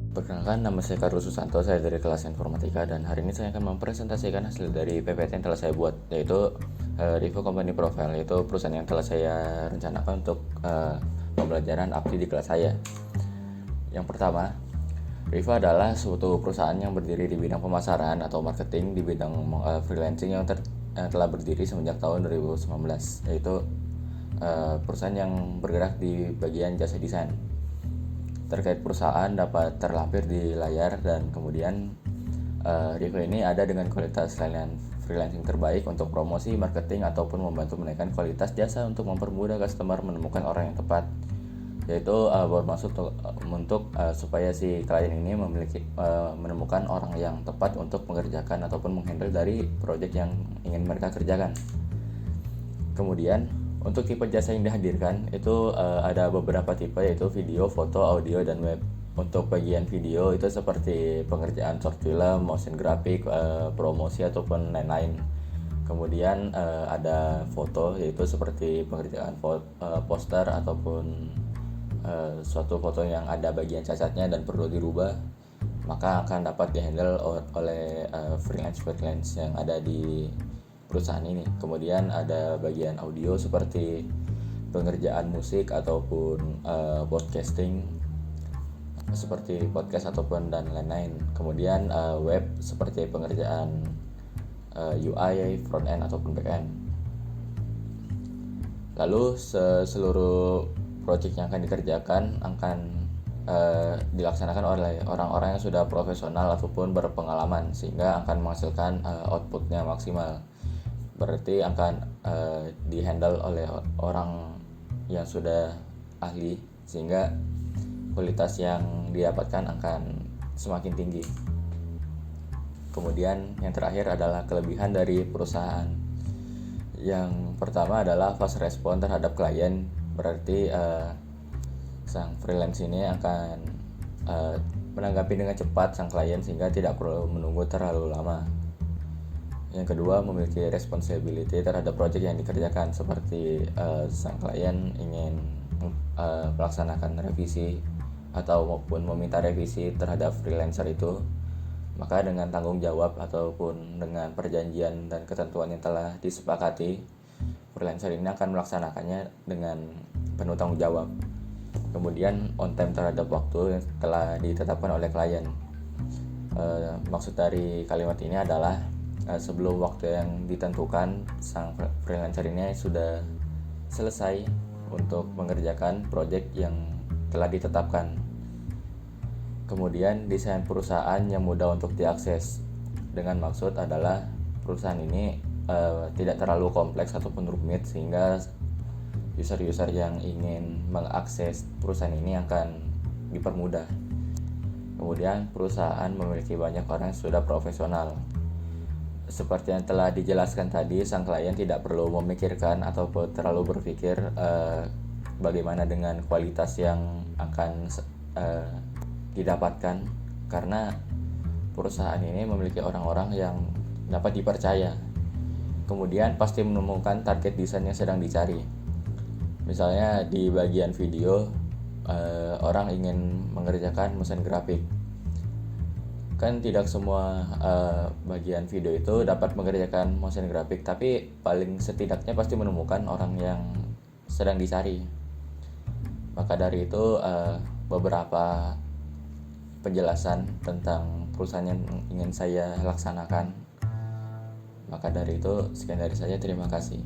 Perkenalkan, nama saya Karul Susanto, saya dari kelas informatika dan hari ini saya akan mempresentasikan hasil dari PPT yang telah saya buat, yaitu Review Company Profile, yaitu perusahaan yang telah saya rencanakan untuk pembelajaran abdi di kelas saya. Yang pertama, Riva adalah suatu perusahaan yang berdiri di bidang pemasaran atau marketing di bidang freelancing yang telah berdiri semenjak tahun 2019, yaitu perusahaan yang bergerak di bagian jasa desain. Terkait perusahaan dapat terlampir di layar dan kemudian Riva ini ada dengan kualitas freelancing terbaik untuk promosi, marketing, ataupun membantu menaikkan kualitas jasa untuk mempermudah customer menemukan orang yang tepat, yaitu bermaksud untuk supaya si klien ini menemukan orang yang tepat untuk mengerjakan ataupun menghandle dari project yang ingin mereka kerjakan. Kemudian untuk tipe jasa yang dihadirkan itu ada beberapa tipe, yaitu video, foto, audio, dan web. Untuk bagian video itu seperti pengerjaan short film, motion graphic, promosi ataupun lain-lain. Kemudian ada foto, yaitu seperti pengerjaan poster ataupun suatu foto yang ada bagian cacatnya dan perlu dirubah, maka akan dapat dihandle oleh freelance yang ada di perusahaan ini. Kemudian ada bagian audio seperti pengerjaan musik ataupun podcasting seperti podcast ataupun dan lain-lain. Kemudian web seperti pengerjaan UI, front end ataupun back end. Lalu seluruh project yang akan dikerjakan akan dilaksanakan oleh orang-orang yang sudah profesional ataupun berpengalaman, sehingga akan menghasilkan outputnya maksimal. Berarti akan dihandle oleh orang yang sudah ahli, sehingga kualitas yang didapatkan akan semakin tinggi. Kemudian yang terakhir adalah kelebihan dari perusahaan. Yang pertama adalah fast respon terhadap klien, berarti sang freelance ini akan menanggapi dengan cepat sang klien sehingga tidak perlu menunggu terlalu lama. Yang kedua, memiliki responsibility terhadap project yang dikerjakan, seperti sang klien ingin melaksanakan revisi atau maupun meminta revisi terhadap freelancer itu, maka dengan tanggung jawab ataupun dengan perjanjian dan ketentuan yang telah disepakati, freelancer ini akan melaksanakannya dengan penuh tanggung jawab. Kemudian on time terhadap waktu yang telah ditetapkan oleh klien. Maksud dari kalimat ini adalah sebelum waktu yang ditentukan, sang freelancer ini sudah selesai untuk mengerjakan project yang telah ditetapkan. Kemudian desain perusahaan yang mudah untuk diakses, dengan maksud adalah perusahaan ini tidak terlalu kompleks ataupun rumit, sehingga user-user yang ingin mengakses perusahaan ini akan dipermudah. Kemudian perusahaan memiliki banyak orang yang sudah profesional. Seperti yang telah dijelaskan tadi, sang klien tidak perlu memikirkan ataupun terlalu berpikir bagaimana dengan kualitas yang akan didapatkan, karena perusahaan ini memiliki orang-orang yang dapat dipercaya. Kemudian pasti menemukan target desain yang sedang dicari. Misalnya di bagian video, orang ingin mengerjakan motion graphic. Kan tidak semua bagian video itu dapat mengerjakan motion graphic, tapi paling setidaknya pasti menemukan orang yang sedang dicari. Maka dari itu beberapa penjelasan tentang perusahaan yang ingin saya laksanakan. Maka dari itu sekian dari saya, terima kasih.